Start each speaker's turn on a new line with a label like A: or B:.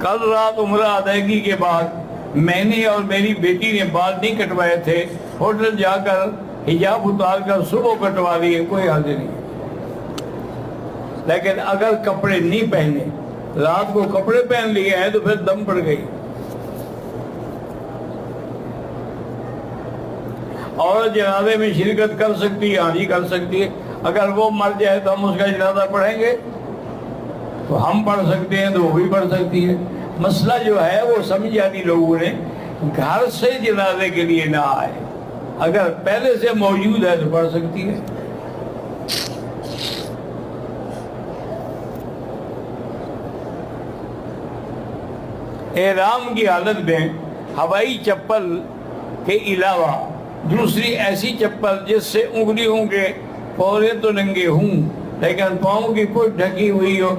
A: کل رات عمرہ ادائیگی کے بعد میں نے اور میری بیٹی نے بال نہیں کٹوائے تھے، ہوٹل جا کر حجاب اتار کر صبح کٹوا لیے، کوئی حرج نہیں۔ لیکن اگر کپڑے نہیں پہنے، رات کو کپڑے پہن لیے ہیں تو پھر دم پڑ گئی۔ اور جنازے میں شرکت کر سکتی ہے؟ ہاں جی کر سکتی ہے۔ اگر وہ مر جائے تو ہم اس کا جنازہ پڑھیں گے؟ تو ہم پڑھ سکتے ہیں تو وہ بھی پڑھ سکتی ہے۔ مسئلہ جو ہے وہ سمجھ جاتی لوگوں نے، گھر سے جنازے کے لیے نہ آئے، اگر پہلے سے موجود ہے تو پڑھ سکتی ہے۔ احرام کی حالت میں ہوائی چپل کے علاوہ دوسری ایسی چپل جس سے انگلیوں کے پورے تو ننگے ہوں لیکن پاؤں کی پٹ ڈھکی ہوئی ہو